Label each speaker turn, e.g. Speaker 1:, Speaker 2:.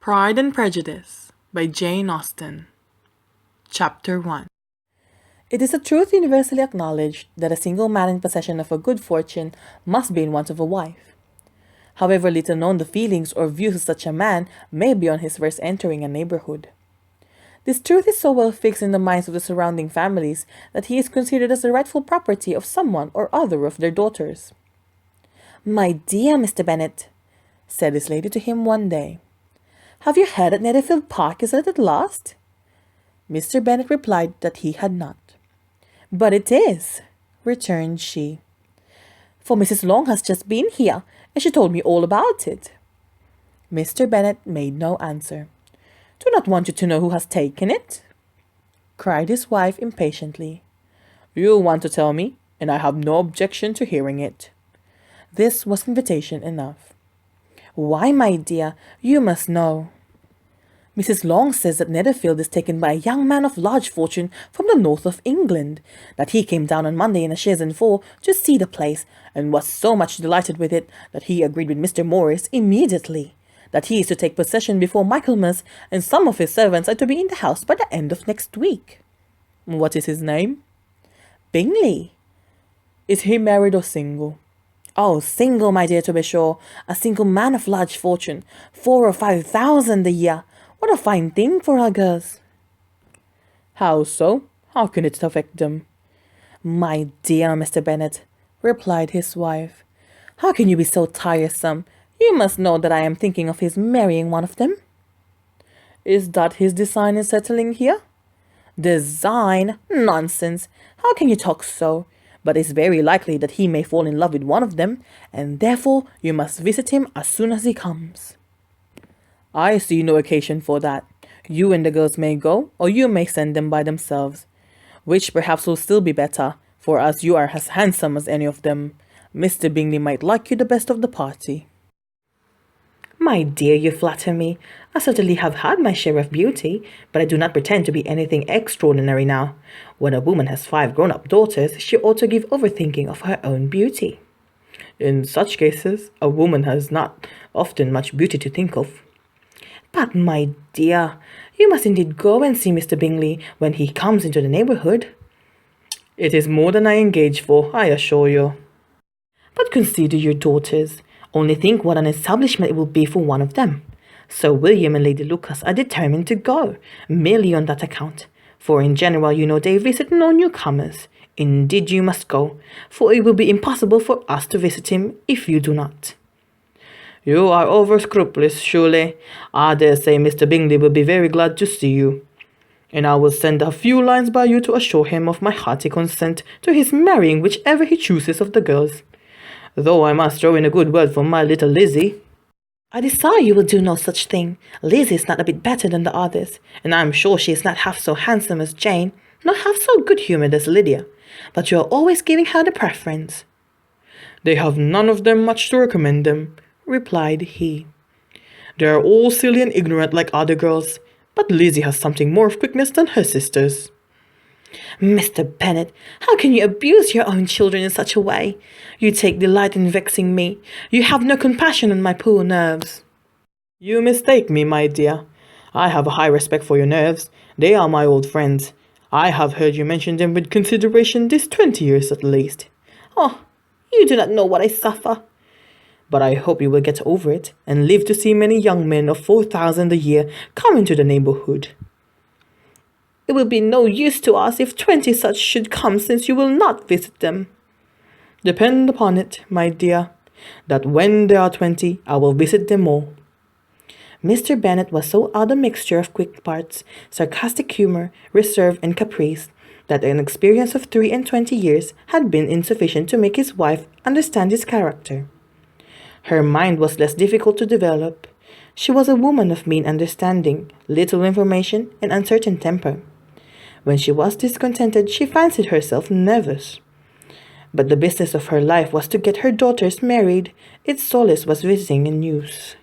Speaker 1: Pride and Prejudice by Jane Austen. Chapter 1.
Speaker 2: It is a truth universally acknowledged that a single man in possession of a good fortune must be in want of a wife. However little known the feelings or views of such a man may be on his first entering a neighborhood. This truth is so well fixed in the minds of the surrounding families that he is considered as the rightful property of someone or other of their daughters. "My dear Mr. Bennet," said his lady to him one day, "have you heard that Netherfield Park is let at last?" Mr. Bennet replied that he had not. "But it is," returned she, "for Mrs. Long has just been here, and she told me all about it." Mr. Bennet made no answer. "Do not want you to know who has taken it?" cried his wife impatiently. "You want to tell me, and I have no objection to hearing it." This was invitation enough. "Why, my dear, you must know. Mrs. Long says that Netherfield is taken by a young man of large fortune from the north of England, that he came down on Monday in a chaise and four to see the place, and was so much delighted with it that he agreed with Mr. Morris immediately, that he is to take possession before Michaelmas, and some of his servants are to be in the house by the end of next week." "What is his name?" "Bingley." "Is he married or single?" "Oh, single, my dear, to be sure. A single man of large fortune, 4 or 5 thousand a year. What a fine thing for our girls!" "How so? How can it affect them?" "My dear Mr. Bennet," replied his wife, "how can you be so tiresome? You must know that I am thinking of his marrying one of them." "Is that his design in settling here?" "Design? Nonsense! How can you talk so? But it's very likely that he may fall in love with one of them, and therefore you must visit him as soon as he comes." "I see no occasion for that. You and the girls may go, or you may send them by themselves, which perhaps will still be better, for as you are as handsome as any of them, Mr. Bingley might like you the best of the party." "My dear, you flatter me. I certainly have had my share of beauty, but I do not pretend to be anything extraordinary now. When a woman has 5 grown-up daughters, she ought to give over thinking of her own beauty." "In such cases, a woman has not often much beauty to think of." "But, my dear, you must indeed go and see Mr. Bingley when he comes into the neighborhood." "It is more than I engage for, I assure you." "But consider your daughters. Only think what an establishment it will be for one of them. Sir William and Lady Lucas are determined to go, merely on that account, for in general you know they visit no newcomers. Indeed you must go, for it will be impossible for us to visit him if you do not." "You are over scrupulous, surely. I dare say Mr. Bingley will be very glad to see you, and I will send a few lines by you to assure him of my hearty consent to his marrying whichever he chooses of the girls, though I must throw in a good word for my little Lizzie." "I desire you will do no such thing. Lizzie is not a bit better than the others, and I am sure she is not half so handsome as Jane, nor half so good-humoured as Lydia, but you are always giving her the preference." "They have none of them much to recommend them," replied he. "They are all silly and ignorant like other girls, but Lizzie has something more of quickness than her sisters." "Mr. Bennet, how can you abuse your own children in such a way? You take delight in vexing me. You have no compassion on my poor nerves." "You mistake me, my dear. I have a high respect for your nerves. They are my old friends. I have heard you mention them with consideration this 20 years at least." "Oh, you do not know what I suffer." "But I hope you will get over it, and live to see many young men of 4,000 a year come into the neighborhood." "It will be no use to us if 20 such should come, since you will not visit them." "Depend upon it, my dear, that when there are 20, I will visit them all." Mr. Bennet was so odd a mixture of quick parts, sarcastic humour, reserve, and caprice, that an experience of 23 years had been insufficient to make his wife understand his character. Her mind was less difficult to develop. She was a woman of mean understanding, little information, and uncertain temper. When she was discontented, she fancied herself nervous. But the business of her life was to get her daughters married. Its solace was visiting and news.